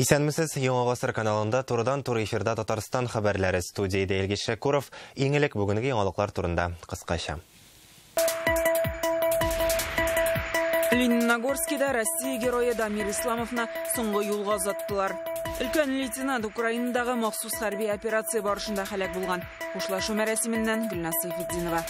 Исәнмесез, Яңа Гасыр каналында турыдан-туры эфирда Татарстан хәбәрләре, студияда Илгиз Шәкуров. Иң элек бүгенге яңалыклар турында кыскача. Лениногорскида Россия герое Дамир Исламовны соңгы юлга озаттылар. Өлкән лейтенант Украинадагы махсус хәрби операция барышында һәлак булган. Хушлашу мәрәсеменнән Гөлназ Сайфетдинова.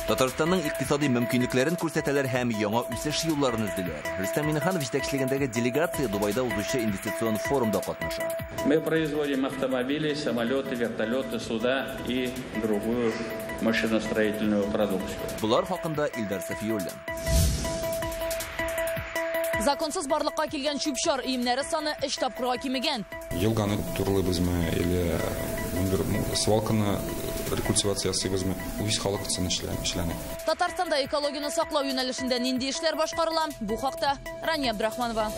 Татарстанның икътисади мөмкинлекләрен күрсәтәләр һәм яңа үсеш юлларын эзлиләр. Рөстәм Миңнеханов җитәкчелегендәге делегация Дубайда узучы инвестицион форумда катнаша. Мы производим автомобили, самолеты, вертолеты, суда и другую машиностроительную продукцию. Булар хакында Илдар Сафиуллин. Законсыз барлыкка килгән чүп-чар иемнәре саны 3 тапкырга кимегән. Елганы турылы безме или свалканы рекультивация ясыйбызмы? Үз халык өчен эшләнә. Татарстанда экологияны саклау юнәлешендә нинди эшләр башкарыла? Бу хакта Рания Абдрахманова.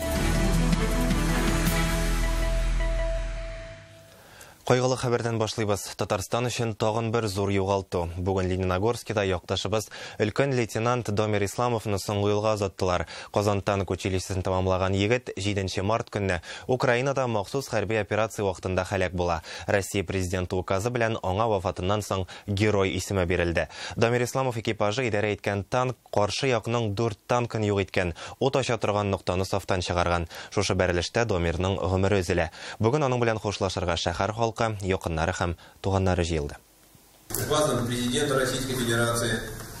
Кайгылы хәбәрдән башлыйбыз. Татарстан өчен тагын бер зур югалту. Бүген Лениногорскида якташыбыз өлкән лейтенант Дамир Исламовны соңгы юлга озаттылар. Казан танк училищесын тәмамлаган егет 7 март көнне Украинада махсус хәрби операция вакытында һәлак була. Россия президенты указы белән аңа вафатыннан соң герой исеме бирелде. Дамир Исламов экипажы идарә иткән танк каршы якның 4 танкын юк иткән, ут ача торган ноктаны сафтан чыгарган. Шушы бәрелештә Дамирның гомере өзелә. Бүген аның белән хушлашырга шәһәр халкы, якыннары һәм туганнары җыелды. Указом президента Российской Федерации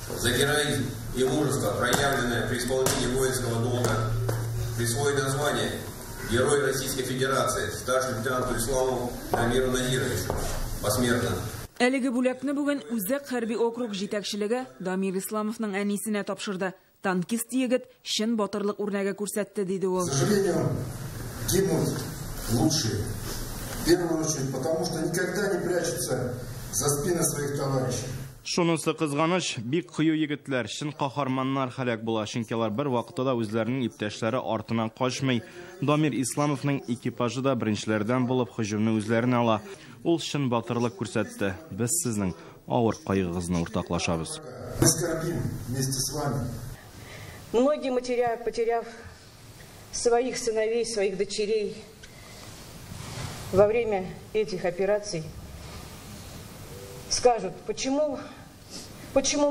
за героизм и мужество, проявленное при исполнении воинского долга, присвоено звание Герой Российской Федерации старшему лейтенанту Исламову Дамиру Назировичу посмертно. Әлеге бүләкне бүген Үзәк хәрби округ җитәкчелеге Дамир Исламовның әнисенә тапшырды. Танкист егет чын батырлык үрнәге күрсәтте, диде ул. К сожалению, гибнут лучшие. В первую очередь, потому что никогда не прячутся за спины своих товарищей. Шунысы кызганыч, бик кыю егетләр, чын каһарманнар һәлак була, чөнки алар бер вакытта үзләренең иптәшләре артыннан качмый. Дамир Исламовның экипажы да беренчеләрдән булып һөҗүмне үзләренә ала. Ул чын батырлык күрсәтте. Без сезнең авыр кайгыгызны уртаклашабыз. Мы скорбим вместе с вами. Многие матеря, потеряв своих сыновей, своих дочерей во время этих операций, скажут, почему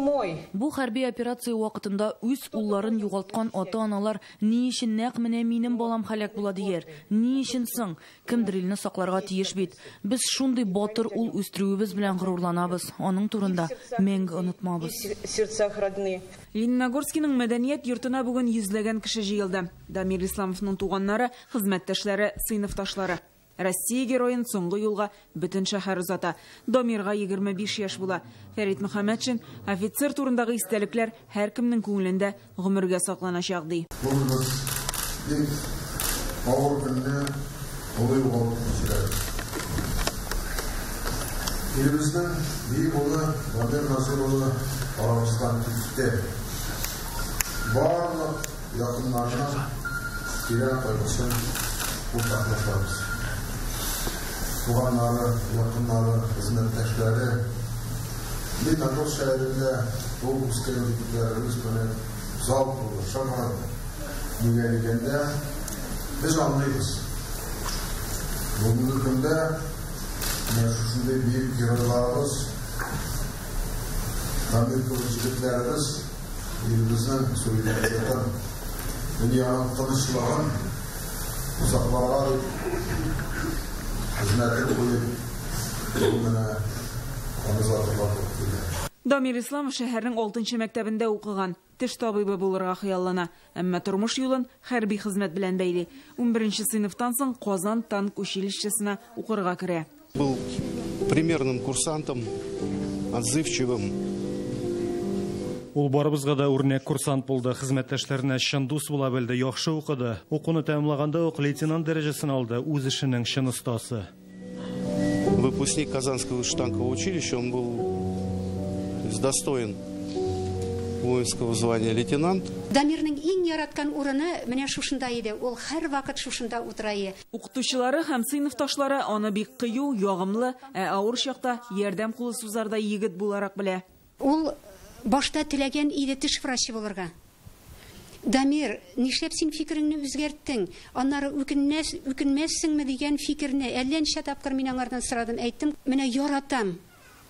мой? Бу хәрби операция вакытында үз улларын югалткан ата-аналар ни өчен нәкъ менә минем балам һәлак була дияр? Ни өчен соң? Кемдер илне сакларга тиеш бит. Без шундый батыр ул үстерүебез белән горурланабыз. Аның турында мәңге онытмабыз. Сердцах родные. Лениногорскиның мәдәният йортына бүген йөзләгән кеше җыелды. Дамир Исламовның туганнары, хезмәттәшләре, сыйныфташлары. Россия героен соңгы юлга бөтен шәһәр узата. Дамирга 25 яшь була. Фәрит Мөхәммәтшин офицер турындагы истәлекләр һәркемнең күңелендә гомергә сакланачак, ди. Илебезнең бик улы Дамир Назировны арамыздан китте. Барлык якыннарына кирәк кайгысын уртаклашабыз. Туганнары, якыннары, хезмәттәшләре, Лениногорск шәһәрендә ул үскән егетләребез белән зал булды, шагыйрь. Дигәндә без аңлыйбыз. Бүгенге көндә шушындый бөек геройларыбыз, Дамир егетләребез илебезнең солидаритетын, дөньяның тынычлыгын сакларга Дамир Исламов шәһәрнең 6-нчы мәктәбендә укыган. Теш табибы булырга хыяллана, әмма тормыш юлын хәрби хезмәт белән бәйли. 11-нче сыйныфтан соң Казан танк училищесына укырга керә. Был примерным курсантом, отзывчивым. Ул барыбызга да үрнәк курсант булды, хезмәттәшләренә чын дус була белде, яхшы укыды. Укуны тәмамлаганда ук лейтенант дәрәҗәсен алды, үз эшенең чын остасы. Выпускник Казанского танкового училища, он был достоин воинского звания лейтенант. Дамирның иң яраткан урыны менә шушында иде. Ул һәр вакыт шушында утырае. Укытучылары һәм сыйныфташлары аны бик кыю, ягымлы, авыр чакта ярдәм кулы сузарда егет буларак белә. Ул башта теләгән иде теш врачы булырга. Дамир, нишләп син фикереңне үзгәрттең? Аннары үкенмәссеңме дигән фикерне әллә ничә тапкыр мин аңардан сорадым, әйттем, менә яратам.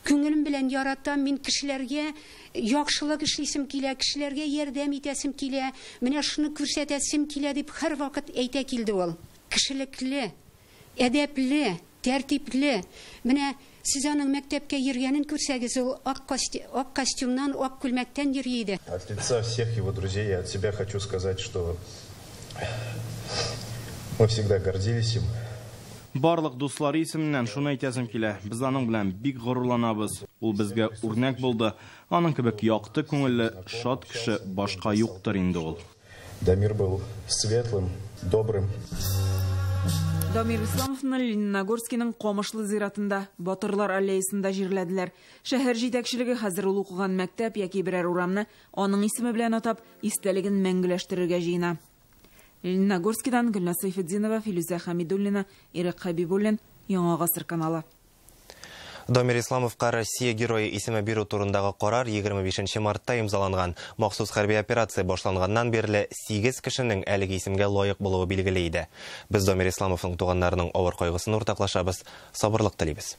Күңелем белән яратам, мин кешеләргә яхшылык эшлисем килә, кешеләргә ярдәм итәсем килә, менә шуны күрсәтәсем килә дип һәрвакыт әйтә килде ул. Кешелекле, әдәпле, тәртипле. Менә сез аның мәктәпкә йөргәнен күрсәгез, ул ак костюмнан, ак күлмәктән йөри иде. От лица всех его друзей я от себя хочу сказать, что мы всегда гордились им. Барлык дуслары исеменнән шуны әйтәсем килә. Без аның белән бик горурланабыз. Ул безгә үрнәк булды. Аның кебек якты күңелле, шат кеше башка юктыр инде ул. Дамир был светлым, добрым. Дамир Исламовны Лениногорскийның Камышлы зиратында, Батырлар аллеясында җирләделәр. Шәһәр җитәкчелеге хәзер ул укыган мәктәп яки берәр урамны аның исеме белән атап, истәлеген мәңгеләштерергә җыена. Лениногорскийдан Гөлназ Сайфетдинова, Филүзә Хәмидуллина, Ирек Хәбибуллин, Яңа гасыр каналы. Дамир Исламовка Россия герое исеме бирү турындагы карар 25 мартта имзаланган. Махсус хәрби операция башланганнан бирле 8 кешенең әлеге исемгә лаек булуы билгеле иде. Без Дамир Исламовның туганнарының авыр кайгысын уртаклашабыз, сабырлык телибез.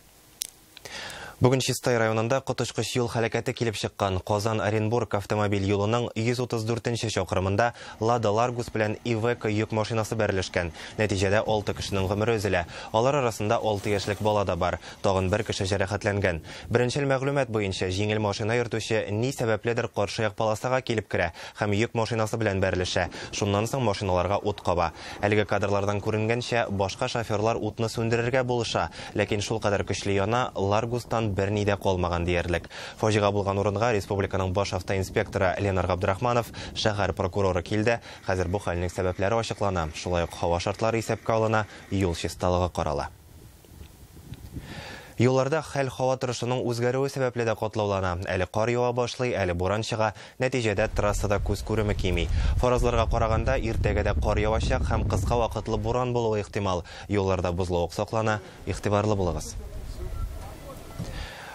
Бүген Чистай районында коточкыч юл хәрәкәте килеп чыккан. Казан-Оренбург автомобиль юлының 134-нче чакрымында Lada Largus белән Iveco йөк машинасы бәрелешкән. Нәтиҗәдә 6 кешенең гомере өзелә. Алар арасында 6 яшьлек бала да бар. Тагын бер кеше җәрәхәтләнгән. Беренчел мәгълүмат буенча җиңел машина йөртүче ни сәбәпледер каршы як полосага килеп керә һәм йөк машинасы белән бәрелешә. Шуннан соң машиналарга ут каба. Әлеге кадрлардан күренгәнчә, башка шоферлар утны сүндерергә булыша, ләкин шул кадәр көчле яна Largus'тан бер ни дә калмаган диярлек. Фаҗига булган урынга республиканың баш автоинспекторы Ленар Габдрахманов, шәһәр прокуроры килде. Хәзер бу хәлнең сәбәпләре ачыклана. Шулай ук һава шартлары исәпкә алына, юл чисталыгы карала. Юлларда хәл-һава торышының үзгәрүе сәбәпле дә катлаулана. Әле кар ява башлый, әле буран чыга, нәтиҗәдә трассада күз күреме кими. Фаразларга караганда иртәгә дә кар явачак һәм кыска вакытлы буран булуы ихтимал. Юлларда бозлык саклана, игътибарлы булыгыз.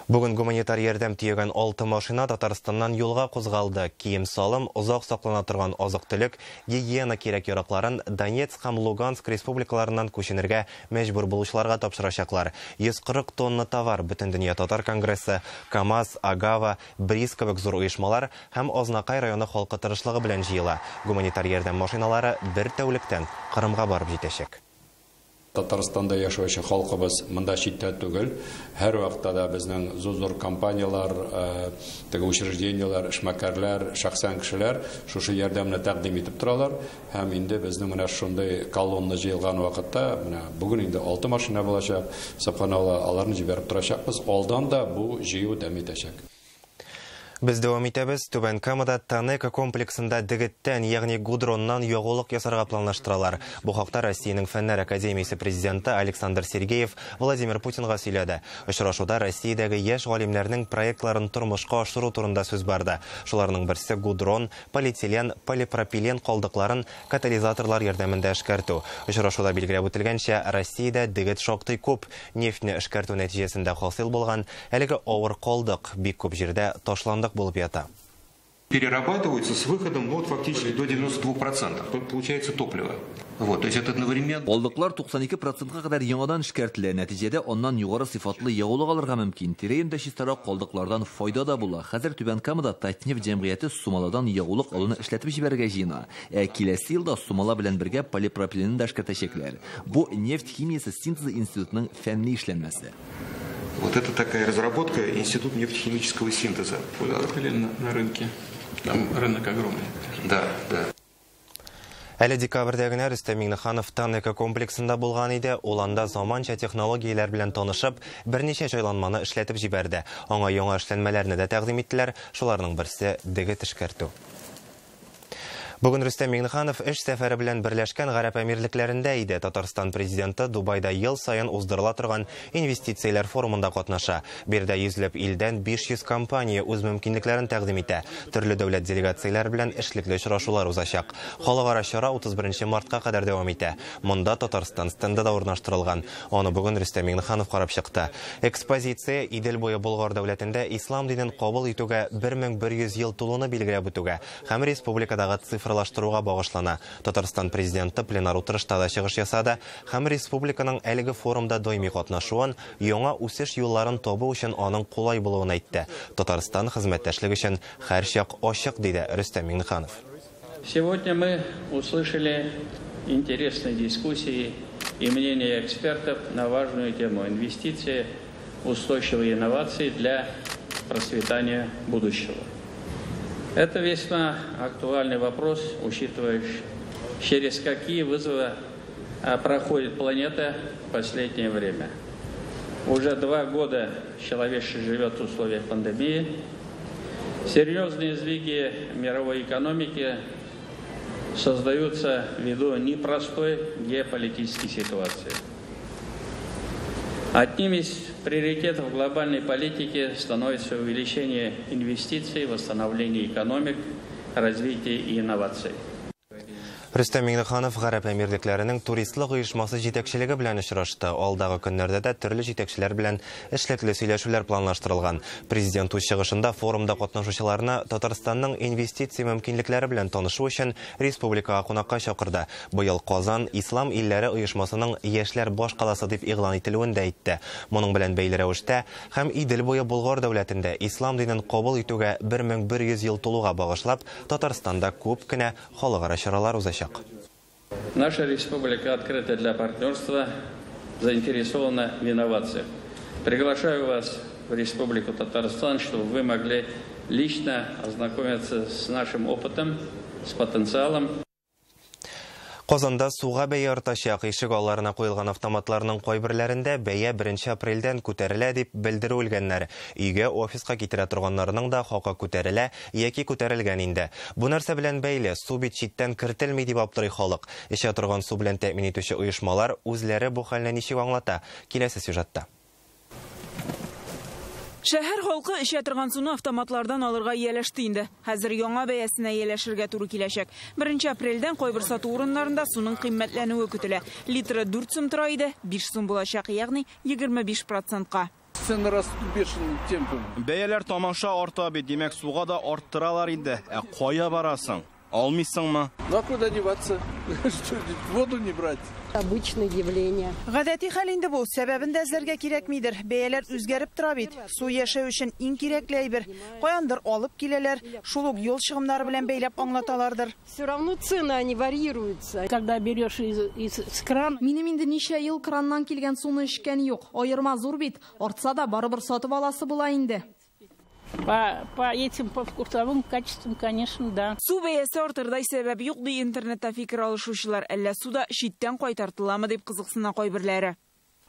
Бүген гуманитар ярдәм тиегән 6 машина Татарстаннан юлга кузгалды. Кием салым, озак саклана торган азык-төлек, гигиена кирәк-яракларын Донецк һәм Луганск республикаларыннан күченергә мәҗбүр булучыларга тапшырачаклар. 140 тонна товар Бөтендөнья татар конгрессы, КАМАЗ, Агава, БРИЗ кебек зур оешмалар һәм Азнакай районы халкы тырышлыгы белән җыела. Гуманитар ярдәм машиналары бер тәүлектән Кырымга барып җитәчәк. Татарстанда яшәүче халкыбыз монда читтә түгел. Һәр вакытта да безнең зур компаниялар, учреждениялар, эшмәкәрләр, шәхсән кешеләр шушы ярдәмне тәкъдим итеп торалар. Һәм инде безнең менә шундый колонна җыелган вакытта, менә бүген инде 6 машина булачак. Сапханалла аларны җибәреп торачакбыз. Алдан да бу җыю дәм итәчәк. Без дәвам итәбез. Түбән Камада Танека комплексында дигеттән, ягъни гудроннан ягулык ясарга планлаштыралар. Бу хакта Россиянең Фәннәр академиясе президенты Александр Сергеев Владимир Путинга сөйләде. Очрашуда Россиядәге яшь галимнәрнең проектларын тормышка ашыру турында сүз барды. Шуларның берсе гудрон, полиэтилен, полипропилен калдыкларын катализаторлар ярдәмендә эшкәртү. Очрашуда билгеләп үтелгәнчә, Россиядә дигет шактый күп. Нефтьне эшкәртү нәтиҗәсендә хасил булган әлеге авыр калдык бик күп җирдә ташланды. Перерабатываются с выходом фактически до 92%. Получается топливо. То есть это одновременно. Калдыклар 92%-га кадәр яңадан эшкәртелә. Нәтиҗәдә оннан югары сыйфатлы ягулык алырга мөмкин. Тирәемдә чистарак калдыклардан файда да була. Хәзер Түбән Камада Татнефть җәмгыяте Сумаладан ягулык алуны эшләтеп җибәрергә җыена. Киләсе елда Сумала белән бергә полипропиленны да эшкәртәчәкләр. Бу нефть химиясе синтезы институтының фәнни эшләнмәсе. Это такая разработка институт нефтехимического синтеза. На рынке. Там рынок огромный. Да. Әле декабрьдә генә Рөстәм Миңнеханов Танека комплексында булган иде. Ул анда заманча технологияләр белән танышып, берничә җайланманы эшләтеп җибәрде. Аңа яңа эшләнмәләрне дә тәкъдим иттеләр. Шуларның берсе дигет эшкәртү. Бүген Рөстәм Миңнеханов эш сәфәре белән берләшкән Гарәп әмирлекләрендә иде. Татарстан президенты Дубайда ел саен уздырыла торган инвестицияләр форумында катнаша. Бердә йөзләп илдән 500 компания үз мөмкинлекләрен тәкъдим итә. Төрле дәүләт делегацияләре белән эшлекле очрашулар узачак. Халыкара чара 31 мартка кадәр дәвам итә. Монда Татарстан стенды да урнаштырылган. Аны бүген Рөстәм Миңнеханов карап чыкты. Экспозиция Идел буе Болгар дәүләтендә ислам динен кабул итүгә 1100 ел тулуны билгеләп үтүгә һәм республикадагы цифрлаштыруга багышлана. Татарстан президенты пленар утырышта да чыгыш ясады һәм республиканың әлеге форумда даими катнашуын, яңа үсеш юлларын табу өчен аның кулай булуын әйтте. Татарстан хезмәттәшлек өчен һәр чак ачык, диде Рөстәм Миңнеханов. Сегодня мы услышали интересные дискуссии и мнения экспертов на важную тему инвестиции, устойчивые инновации для процветания будущего. Это весьма актуальный вопрос, учитывая, через какие вызовы проходит планета в последнее время. Уже 2 года человечество живет в условиях пандемии. Серьезные сдвиги мировой экономики создаются ввиду непростой геополитической ситуации. Одним из приоритетов глобальной политики становится увеличение инвестиций, восстановление экономик, развитие и инноваций. Рөстәм Миңнеханов гарәп әмирлекләренең туристлык оешмасы җитәкчелеге белән очрашты. Алдагы көннәрдә дә төрле җитәкчеләр белән эшлекле сөйләшүләр планлаштырылган. Президент үз чыгышында форумда катнашучыларны Татарстанның инвестиция мөмкинлекләре белән танышу өчен республикага кунакка чакырды. Быел Казан Ислам илләре оешмасының яшьләр баш каласы дип игълан ителүен дә әйтте. Моның белән бәйле рәвештә һәм Идел буе Болгар дәүләтендә ислам динен кабул итүгә 1100 ел тулуга багышлап Татарстанда күп кенә халыкара чаралар узачак. Наша республика открыта для партнерства, заинтересована в инновациях. Приглашаю вас в Республику Татарстан, чтобы вы могли лично ознакомиться с нашим опытом, с потенциалом. Казанда суга бәя артачак, ишек алларына куелган автоматларның кайберләрендә бәя 1 апрельдән күтәрелә дип белдерү үлгәннәр. Өйгә, офиска китерә торганнарның да хакы күтәрелә яки күтәрелгән инде. Бу нәрсә белән бәйле су бит читтән кертелми дип аптырый халык. Эчә торган су белән тәэмин итүче оешмалар үзләре бу хәлне ничек аңлата? Киләсе сюжетта. Шәһәр халкы эчә торган суны автоматлардан алырга ияләште инде. Хәзер яңа бәясенә ияләшергә туры киләчәк. 1 апрельдән кайбер сату урыннарында суның кыйммәтләнүе көтелә. Литры 4 сум тора иде, 5 сум булачак, ягъни 25%-ка. Цены растут бешеным темпом. Бәяләр тамаша арта бит, димәк суга да арттыралар инде. Кая барасың? Алмыйсыңмы? Ну а куда деваться? Что, воду не брать? Обычное явление. Гадәти хәл инде бу, сәбәбен дә эзләргә кирәкмидер. Бәяләр үзгәреп тора бит. Су яшәү өчен иң кирәкле әйбер. Каяндыр алып киләләр, шул ук юл чыгымнары белән бәйләп аңлаталардыр. Все равно цены они варьируются. Когда берешь из крана. Минем инде ничә ел краннан килгән суны эчкән юк. Аерма зур бит. Артса да барыбер сатып аласы була инде. По этим по вкусовым качествам, конечно, да. Су бәясе артырдай сәбәп юк ди интернетта фикер алышучылар. Әллә суда читтән кайтартыламы дип кызыксына кайберләре.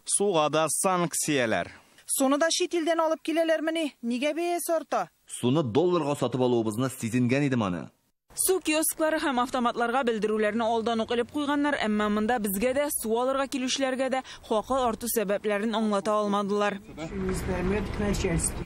Суга да санкцияләр. Суны да чит илдән алып киләләрмени? Нигә бәясе арта? Суны долларга сатып алуыбызны сизенгән идем аны. Су киосклары һәм автоматларга белдерүләрне алдан ук элеп куйганнар, әмма монда безгә дә, су алырга килүчеләргә дә хакы арту сәбәпләрен аңлата алмадылар.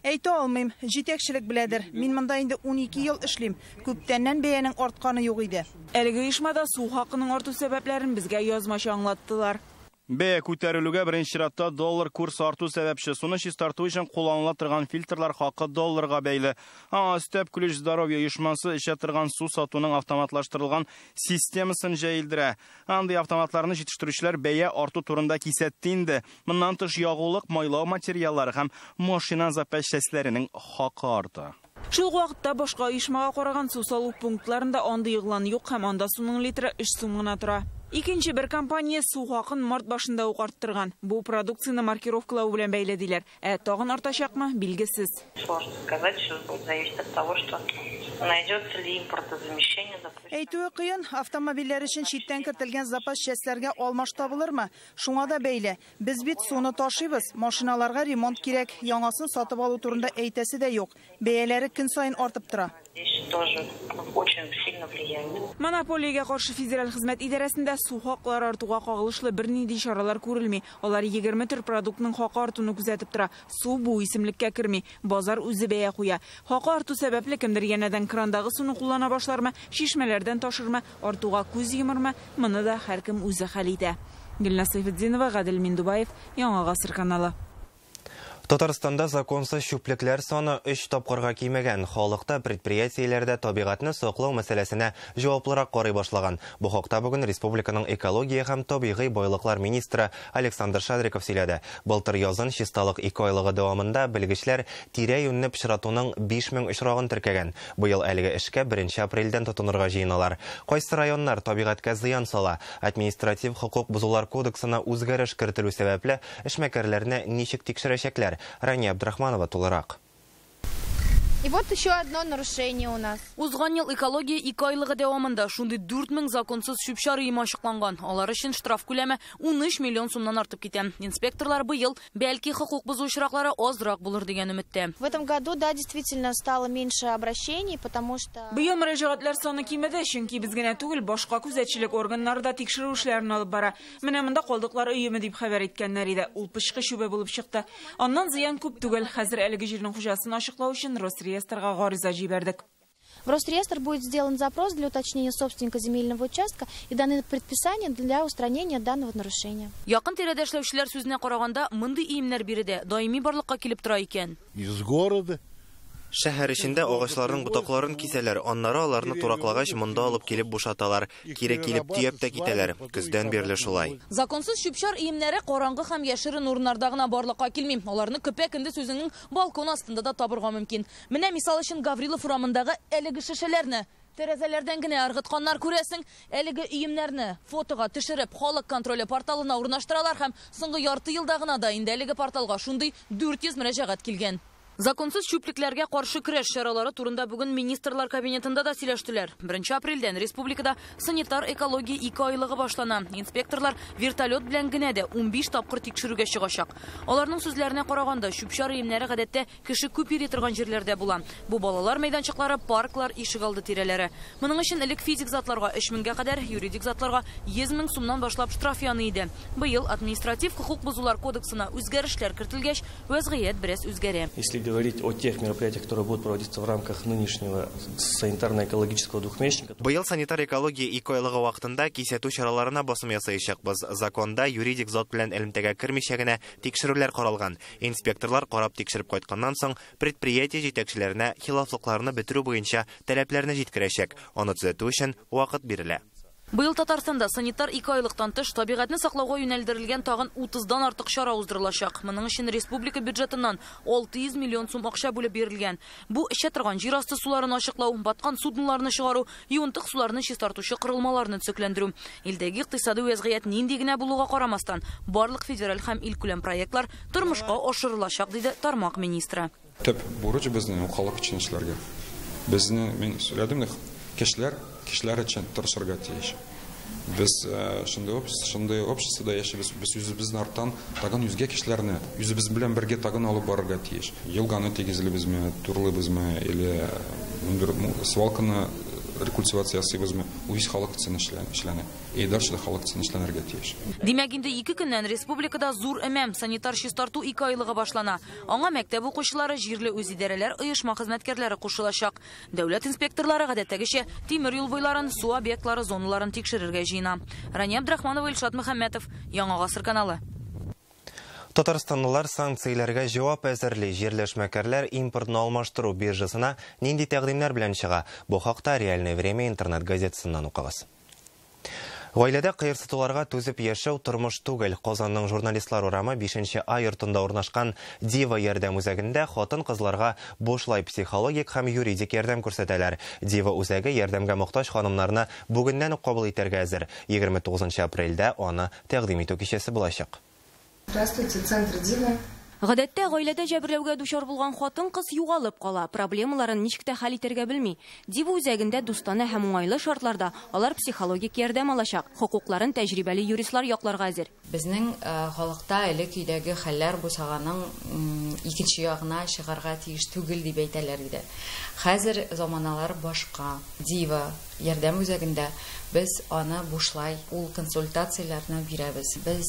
Әйтә алмыйм, җитәкчелек беләдер. Мин монда инде 12 ел эшлим. Күптәннән бәянең артканы юк иде. Әлеге оешмада су хакының арту сәбәпләрен безгә язмача аңлаттылар. Бәя күтәрелүгә беренче чиратта доллар курсы арту сәбәпче. Суны чистарту өчен кулланыла торган фильтрлар хакы долларга бәйле. Өстәп Ключ здоровья оешмасы эчә торган су сатуның автоматлаштырылган системасын җәелдерә. Андый автоматларны җитештерүчеләр бәя арту турында кисәтте инде. Моннан тыш ягулык, майлау материаллары һәм машина запчастларының хакы арта. Шул вакытта башка оешмага караган су салу пунктларында андый игълан юк һәм анда суның литры 3 сум гына тора. Икенче бер компания су хакын март башында ук арттырган. Бу продукцияны маркировкалау белән бәйле диләр. Тагын артачакмы, билгесез. Сложно сказать, все зависит от того, что найдется ли импортозамещение. Әйтүе кыен, автомобильләр өчен читтән кертелгән запас частьләргә алмаш табылырмы? Шуңа да бәйле. Без бит суны ташыйбыз, машиналарга ремонт кирәк, яңасын сатып алу турында әйтәсе дә юк. Бәяләре көн сайын артып тора. Тоже очень сильно влияет. Монополиягә каршы федераль хезмәт идарәсендә су хаклары артуга кагылышлы бернинди чаралар күрелми. Алар 20 төр продуктның хакы артуны күзәтеп тора. Су бу исемлеккә керми, базар үзе бәя куя. Хакы арту сәбәпле кемдер янәдән крандагы суны куллана башлармы, чишмәләрдән ташырмы, артуга күз йомырмы, моны да һәркем үзе хәл итә. Гөлнас Сайфетдинова, Гадел Миндубаев, Яңа Гасыр каналы. Татарстанда законсыз шүплекләр саны 3 тапкырга кимәгән. Халыкта предприятиеләрдә табигатьне саклау мәсьәләсенә җаваплырак карый башлаган. Бу хакта бүген республиканың экология һәм табигый байлыклар министры Александр Шадриков сөйләде. Былтыр язын чисталык 2 айлыгы дәвамында белгечләр тирә-юньне пычратуның 5000 очрагын теркәгән. Быел әлеге эшкә 1 апрельдән тотынырга җыеналар. Кайсы районнар табигатькә зыян сала? Административ хукук бузулар кодексына үзгәреш кертелү сәбәпле эшмәкәрләрне ничек тикшерәчәкләр? Рания Абдрахманова тулырак. И вот еще одно нарушение у нас. Узган ел экология 2 айлыгы дәвамында шундый 4000 законсыз шүп-шар өйме ачыкланган. Алар өчен штраф күләме 13 миллион сумнан артып китә. Инспекторлар быел бәлки хукук бузу очраклары азрак булыр дигән өметтә. В этом году, да, действительно стало меньше обращений, потому что... Быел мөрәҗәгатьләр саны кимәде, чөнки без генә түгел, башка күзәтчелек органнары да тикшерү эшләрен алып бара. Менә монда калдыклар өеме дип хәбәр иткәннәр иде. Ул пычкы шүбә булып чыкты. Аннан зыян күп түгел. Хәзер әлеге җирнең хуҗасын ачыклау өчен Росреестрга гариза җибәрдек. В Росреестр будет сделан запрос для уточнения собственника земельного участка и даны предписания для устранения данного нарушения. Якын тирәдә эшләүчеләр сүзенә караганда, мондый иемнәр биредә даими барлыкка килеп тора икән. Из города. Шәһәр эчендә агачларның ботакларын кисәләр, аннары аларны тураклагач монда алып килеп бушаталар. Кире килеп төяп тә китәләр. Көздән бирле шулай. Законсыз шүп-шар иемнәре караңгы һәм яшерен урыннарда гына барлыкка килми. Аларны көпә-көндез үзенең балкон астында да табырга мөмкин. Менә мисал өчен Гаврилов урамындагы әлеге шешәләрне тәрәзәләрдән генә ыргытканнар күрәсең, әлеге иемнәрне фотога төшереп, халык контроле порталына урнаштыралар һәм соңгы ярты елда гына да инде әлеге порталга шундый 400 мөрәҗәгать килгән. Законсыз шүплекләргә каршы көрәш чаралары турында бүген министрлар кабинетында да сөйләштеләр. 1 апрельдән республикада санитар экология 2 айлыгы башлана. Инспекторлар вертолет белән генә дә 15 тапкыр тикшерүгә чыгачак. Аларның сүзләренә караганда, шүп-шар иемнәре гадәттә кеше күп йөри торган җирләрдә була. Бу балалар мәйданчыклары, парклар, ишегалды тирәләре. Моның өчен элек физик затларга 3000гә кадәр, юридик затларга 100 000 сумнан башлап штраф яны иде. Быел административ хукук бузулар кодексына үзгәрешләр кертелгәч, вазгыять бераз үзгәрә. Говорить о тех мероприятиях, которые будут проводиться в рамках нынешнего санитарно-экологического двухмесячника. Быел санитар экология 2 айлыгы вакытында кисәтү чараларына басым ясаячакбыз. Законда юридик зат белән элемтәгә кермичә генә тикшерүләр каралган. Инспекторлар карап тикшереп кайтканнан соң предприятие җитәкчеләренә хилафлыкларны бетерү буенча таләпләрне җиткерәчәк. Аны төзәтү өчен вакыт бирелә. Быел Татарстанда санитар 2 айлыктан тыш табигатьне саклауга юнәлдерелгән тагын 30дан артык чара уздырылачак. Моның өчен республика бюджетыннан 600 миллион сум акча бүлеп бирелгән. Бу эчә торган җир асты суларын ачыклау, баткан судноларны чыгару, юынтык суларны чистартучы корылмаларны төзекләндерү. Илдәге икътисади вазгыять нинди генә булуга карамастан, барлык федераль һәм илкүләм проектлар тормышка ашырылачак, диде тармак министры. Төп бурыч безнең халык өчен эшләргә. Безне мин сөйләдем, кешеләр өчен тырышырга тиеш. Без шундый обществода яшибез, без үзебезнең арттан тагын үзгә кешеләрне, үзебез белән бергә тагын алып барырга тиеш. Елганы тигезлебезме, турлыбызмы, или свалканы рекультивация ясыйбызмы, үз халык өчен эшләнә. И дальше халык өчен эшләнергә тиеш. Димәк, инде 2 көннән республикада зур әмәм санитар чистарту 2 айлыгы башлана. Аңа мәктәп укучылары, җирле үзидарәләр, оешма хезмәткәрләре кушылачак. Дәүләт инспекторлары гадәттәгечә тимер юл буйларын, су объектлары, зоналарын тикшерергә җыена. Рания Абдрахманова, Илшат Мөхәммәтов, Яңа гасыр каналы. Татарстанлылар санкцияләргә җавап әзерли. Җирләшмәкәрләр импортны алмаштыру биржасына нинди тәкъдимнәр белән чыга? Бу хакта Реальное время интернет газетасыннан укыгыз. Гаиләдә кыерсытуларга түзеп яшәү тормыш түгел. Казанның журналистлар урамы 5нче А йортында урнашкан Дива ярдәм үзәгендә хатын-кызларга бушлай психологик һәм юридик ярдәм күрсәтәләр. Дива үзәге ярдәмгә мохтаҗ ханымнарны бүгеннән үк кабул итәргә әзер. 29 апрельдә аны тәкъдим итү кичәсе булачак. Здравствуйте, центр Дива. Гадәттә гаиләдә җәберләүгә дучар булган хатын-кыз югалып кала, проблемаларын ничек тә хәл итәргә белми. Дива үзәгендә дустана һәм уңайлы шартларда алар психологик ярдәм алачак. Хокукларын тәҗрибәле юристлар якларга әзер. Безнең халыкта әле көйдәге хәлләр бусаганың икенче ягына чыгарга тиеш түгел дип әйтәләр иде. Хәзер заманалар башка. Дива ярдәм үзәгендә без аны бушлай, ул консультацияләрне бирәбез. Без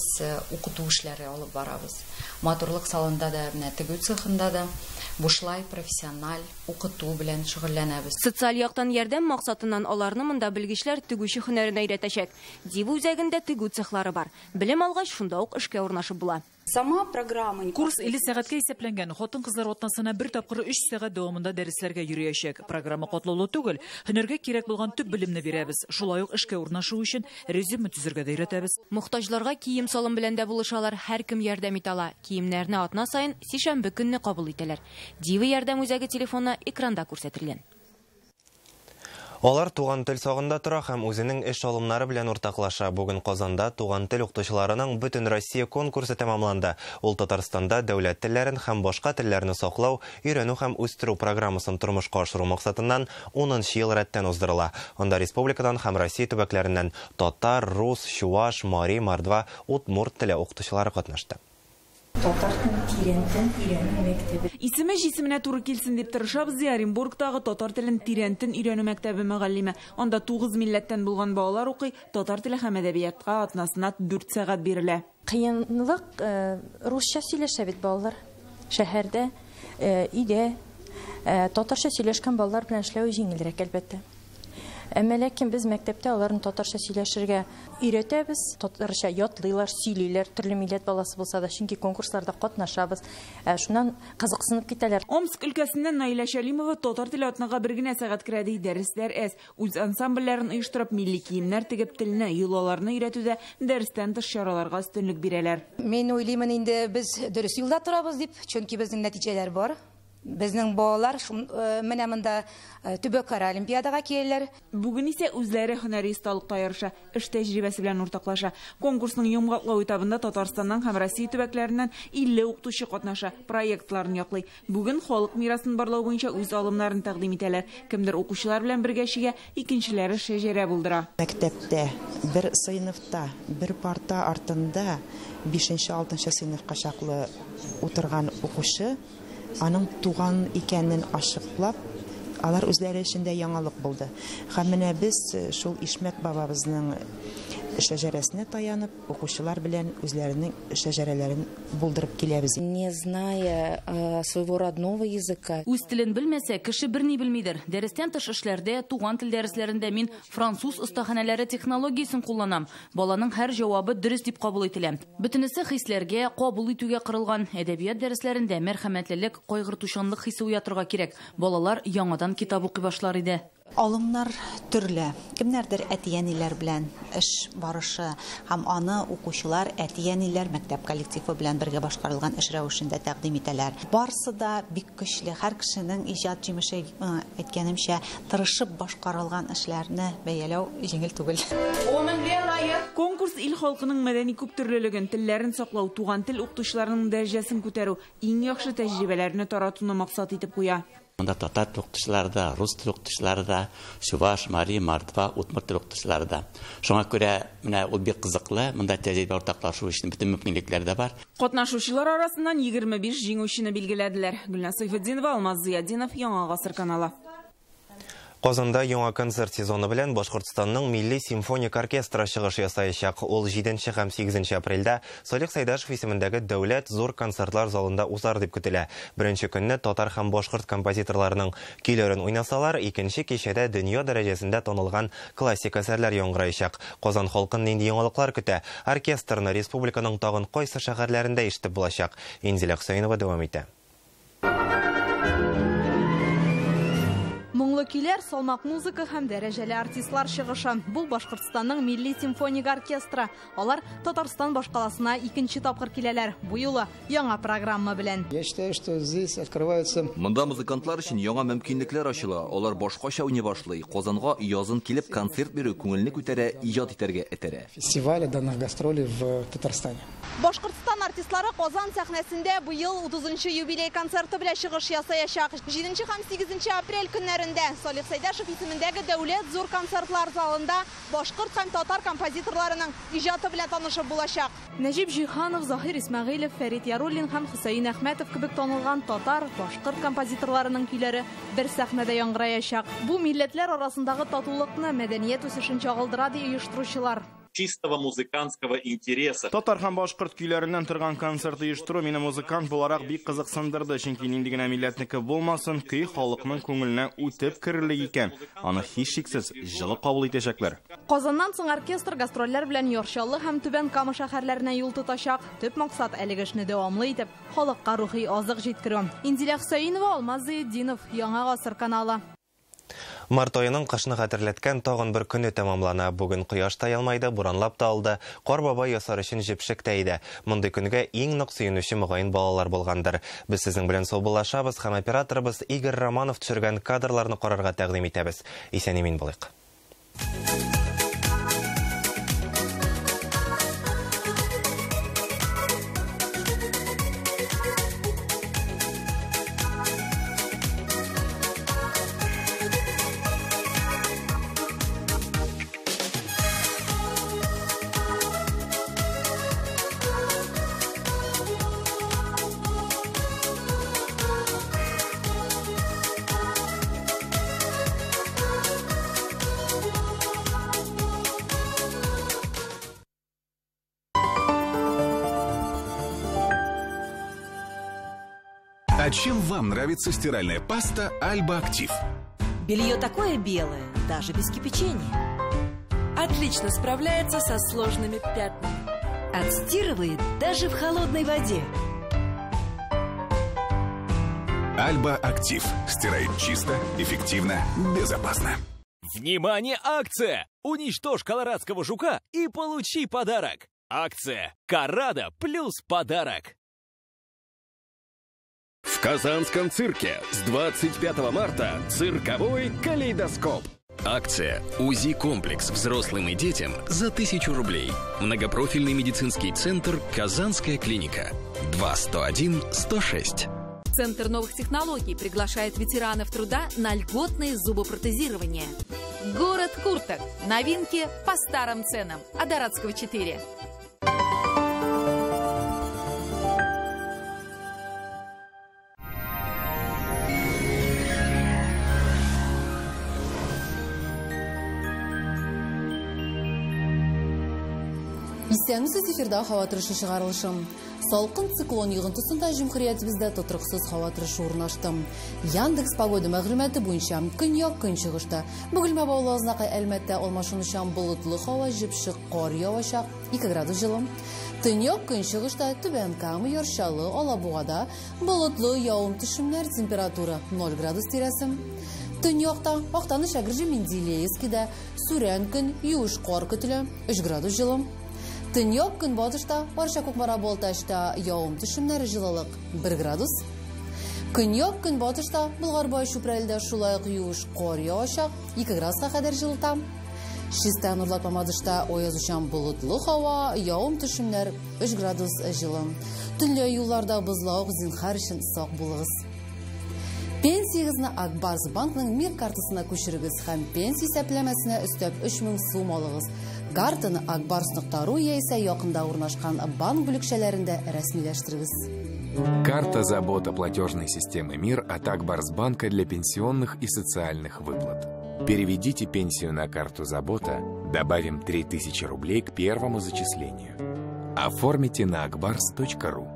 укыту эшләре алып барабыз. Матурлык салонында да, тегү цехында да бушлай профессиональ укыту белән шөгыльләнәбез. Социаль яктан ярдәм максатыннан аларны монда белгечләр тегүче һөнәрен өйрәтәчәк. Дива үзәгендә тегү цехлары бар. Белем алгач шунда ук эшкә урнашып була. Сама программа... Курс 50 сәгатькә исәпләнгән. Хатын-кызлар атнасына бер тапкыр 3 сәгать дәвамында дәресләргә йөриячәк. Программа катлаулы түгел. Һөнәргә кирәк булган төп белемне бирәбез. Шулай ук эшкә урнашу өчен резюме төзергә дә өйрәтәбез. Мохтаҗларга кием салым белән дә булышалар, һәркем ярдәм итә ала. Киемнәрне атна сайын сишәмбе көнне кабул итәләр. Дива ярдәм үзәге телефоны экранда күрсәтелгән. Алар туган тел сагында тора һәм үзенең эш алымнары белән уртаклаша. Бүген Казанда туган тел укытучыларының бөтен Россия конкурсы тәмамланды. Ул Татарстанда дәүләт телләрен һәм башка телләрне саклау, өйрәнү һәм үстерү программасын тормышка ашыру максатыннан 10нчы ел рәттән уздырыла. Анда республикадан һәм Россия төбәкләреннән татар, рус, чуваш, мари, мордва, удмурт теле укытучылары катнашты. Исеме җисеменә туры килсен дип тырышабыз Оренбургтагы татар телен тирәнтен өйрәнү мәктәбе мөгаллиме. Анда 9 милләттән булган балалар укый, татар теле һәм әдәбиятка атнасына 4 сәгать бирелә. Кыенлык русча сөйләшә бит балалар. Шәһәрдә, өйдә татарча сөйләшкән балалар белән эшләү җиңелрәк әлбәттә. Әмма ләкин без мәктәптә аларны татарча сөйләшергә өйрәтәбез. Татарча ятлыйлар, сөйлиләр, төрле милләт баласы булса да, чөнки конкурсларда катнашабыз. Шуннан кызыксынып китәләр. Омск өлкәсеннән Наиля Шәлимова татар теле атнага бер генә сәгать керә ди, дәресләр әз. Үз ансамбльләрен оештырып, милли киемнәр тегеп, телне, йолаларны өйрәтүдә дәрестән тыш чараларга өстенлек бирәләр. Мен уйлыймын инде без дөрес юлда торабыз дип, чөнки безнең нәтиҗәләр бар. Безнең балалар менә монда төбәкара олимпиадага киләләр. Бүген исә үзләре һөнәри осталыкта ярыша, эш тәҗрибәсе белән уртаклаша. Конкурсның йомгаклау этабында Татарстаннан һәм Россия төбәкләреннән 50 укытучы катнаша, проектларын яклый. Бүген халык мирасын барлау буенча үз алымнарын тәкъдим итәләр. Кемдер укучылар белән бергә чигә, икенчеләре шәҗәрә булдыра. Мәктәптә бер сыйныфта, бер парта артында 5-6 сыйныфка чаклы утырган укучы аның туган икәнен ашыклап, алар үзләре өчен дә яңалык булды. Һәм менә без шул Ишмәт бабабызның шәҗәрәсенә таянып, укучылар белән үзләренең шәҗәрәләрен булдырып киләбез. Не зная своего родного языка. Үз телен белмәсә, кеше берни белмидер. Дәрестән тыш эшләрдә, туган тел дәресләрендә мин француз остаханәләре технологиясын кулланам. Баланың һәр җавабы дөрес дип кабул ителә. Бөтенесе хисләргә, кабул итүгә корылган. Әдәбият дәресләрендә мәрхәмәтлелек, кайгыртучанлык хисе уятырга кирәк. Балалар яңадан китап укый башлар иде. Алымнар төрле. Кемнәрдер әтияниләр белән эш барышы һәм аны укучылар әтияниләр мәктәп коллективы белән бергә башкарылган эш рәвешендә тәкъдим итәләр. Барысы да бик көчле. Һәр кешенең иҗат җимеше әйткәнемчә тырышып башкарылган эшләрне бәяләү җиңел түгел. Конкурс ил халкының мәдәни күптөрлелеген, телләрен саклау, туган тел укытучыларының дәрәҗәсен күтәрү, иң яхшы тәҗрибәләрне таратуны максат итеп куя. Монда татар укытучылары да, рус тел укытучылары да, чуваш, мари, мордва, удмурт тел укытучылары да. Шуңа күрә менә ул бик кызыклы, монда тәҗрибә уртаклашу өчен бөтен мөмкинлекләр дә бар. Катнашучылар арасыннан 25 җиңүчене билгеләделәр. Гөлнас Сайфетдинова, Алмаз Зиядинов, Яңа гасыр каналы. Казанда яңа концерт сезоны белән Башкортстанның милли симфоник оркестры чыгыш ясаячак. Ул 7 һәм 8 апрельдә Салих Сайдашев исемендәге дәүләт зур концертлар залында узар дип көтелә. Беренче көнне татар һәм башкорт композиторларының көйләрен уйнасалар, икенче кичәдә дөнья дәрәҗәсендә танылган классик әсәрләр яңгыраячак. Казан халкын нинди яңалыклар көтә? Оркестрны республиканың тагын кайсы шәһәрләрендә ишетеп булачак? Инзилә Хөсәйнова дәвам итә. Моңлы көйләр, салмак музыка һәм дәрәҗәле артистлар чыгышы. Бу Башкортстанның милли симфоник оркестры. Алар Татарстан башкаласына икенче тапкыр киләләр. Бу юлы яңа программа белән. Я считаю, что здесь открываются... Монда музыкантлар өчен яңа мөмкинлекләр ачыла. Алар башкача уйный башлый. Казанга язын килеп концерт бирү күңелне күтәрә, иҗат итәргә этәрә. Фестиваля данных гастролей в Татарстане. Башкортстан артистлары Казан сәхнәсендә бу ел 30-нчы юбилей концерты белән чыгыш ясаячак. 7 һәм 8 апрель көннәрендә Салих Сайдашев исемендәге дәүләт зур концертлар залында башкорт һәм татар композиторларының иҗаты белән танышып булачак. Нәҗип Җиһанов, Заһир Исмәгыйлев, Фәрит Яруллин һәм Хөсәен Әхмәтов кебек танылган татар, башкорт композиторларының көйләре бер сәхнәдә яңгыраячак. Бу милләтләр арасындагы татулыкны, мәдәният үсешен чагылдыра ди оештыручылар. чистого музыкантского интереса. Татар һәм башкорт көйләреннән торган концерт оештыру мине музыкант буларак бик кызыксындырды, чөнки нинди генә милләтнеке булмасын, көй халыкның күңеленә үтеп керерлек икән. Аны һичшиксез җылы кабул итәчәкләр. Казаннан соң оркестр гастрольләр белән Ярчаллы һәм Түбән Кама шәһәрләренә юл тотачак. Төп максат әлеге эшне дәвамлы итеп, халыкка рухи азык җиткерү. Инзилә Хөсәенова, Алмаз Зыйдинов, Яңа гасыр каналы. Март айының кышны хәтерләткән тагын бер көне тәмамлана. Бүген кояш та ялмайды, буранлап та алды. Кар бабай ясар өчен җепшек тә иде. Мондый көнгә иң нык сөенүче мөгаен балалар булгандыр. Без сезнең белән саубуллашабыз һәм операторыбыз Игорь Романов төшергән кадрларны карарга тәкъдим итәбез. Исән-имин булыйк. А чем вам нравится стиральная паста Альба Актив? Белье такое белое, даже без кипячения. Отлично справляется со сложными пятнами. Отстирывает даже в холодной воде. Альба Актив. Стирает чисто, эффективно, безопасно. Внимание, акция! Уничтожь колорадского жука и получи подарок. Акция «Карада плюс подарок». В Казанском цирке с 25 марта цирковой калейдоскоп. Акция «УЗИ-комплекс взрослым и детям» за 1000 рублей. Многопрофильный медицинский центр «Казанская клиника». 2-101-106. Центр новых технологий приглашает ветеранов труда на льготное зубопротезирование. Город курток. Новинки по старым ценам. Адаратского 4. Исәнмесез, эфирда һава торышы чыгарылышым. Салкын циклон йогынтысында җөмһүриятебездә тотырыксыз һава торышы урнаштым. Яндекс погода мәгълүматы буенча көньяк көнчыгышта Бөгелмә Баулазынакы әлмәттә алмашынучан болытлы һава, җепшек кар явачак, 2 градус җылы. Төньяк көнчыгышта Түбән Кама, Ярчаллы, Алабугада болытлы явым-төшемнәр, температура 0 градус тирәсе. Төньякта Актаныш, Әгерҗе, Менделеевскида сүрән көн, юеш кар көтелә, 3 градус җылы. Төньяк көнбатышта Арча, Кукмара, Балтачта явым-төшемнәр, җылылык 1 градус. Көньяк көнбатышта Болгарбай, Чүпрәлдә шулай ук юеш кар явачак, 2 градуска кадәр җылыта. Чиста Нурлат Мамадышта аязучан болытлы һава, явым-төшемнәр, 3 градус җылы. Төнлә юлларда бозлауык, зинһар өчен сак булыгыз. Пенсиягызны Акбарс банкның Мир картасына күчерегез һәм пенсия исәпләмәсенә өстәп 3000 сум алыгыз. Картаны Акбарс.ру яисә якында урнашкан банк бүлекчәләрендә рәсмиләштерегез. Карта забота платежной системы МИР от Акбарсбанка для пенсионных и социальных выплат. Переведите пенсию на карту забота, добавим 3000 рублей к первому зачислению. Оформите на akbars.ru.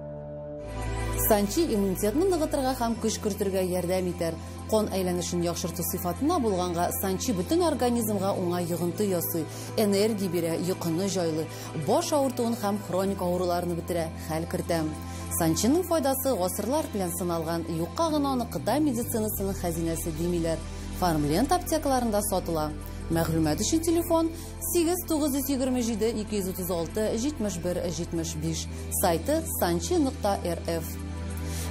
Санчи иммунитетны ныгытырга һәм көч кертергә ярдәм итәр. Кан әйләнешен яхшырту сыйфатына булганга санчи бөтен организмга уңай йогынты ясый, энергия бирә, йокыны җайлы, баш авыртуын һәм хроник авыруларны бетерә, хәл кертә. Санчиның файдасы гасырлар белән сыналган, юкка гына аны Кытай медицинасының хәзинәсе димиләр. Фармлент аптекаларында сатыла. Мәгълүмат өчен телефон 8927 236 71 75, сайты sanchi.rf.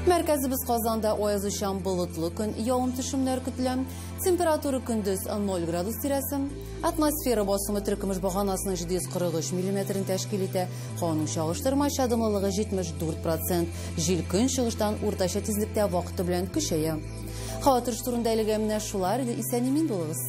Мәркәзебез Казанда аязучан болытлы көн, явым-төшемнәр көтелә. Температура көндез 0 градус тирәсе. Атмосфера басымы төркемеш баганасының 743 мм тәшкил итә. Һаваның чагыштырмача дымлылыгы 74%. Җил көнчыгыштан уртача тизлектә вакыты белән көчәя. Һава торышы турында әлегә менә шулар иде. Исән-имин булыгыз.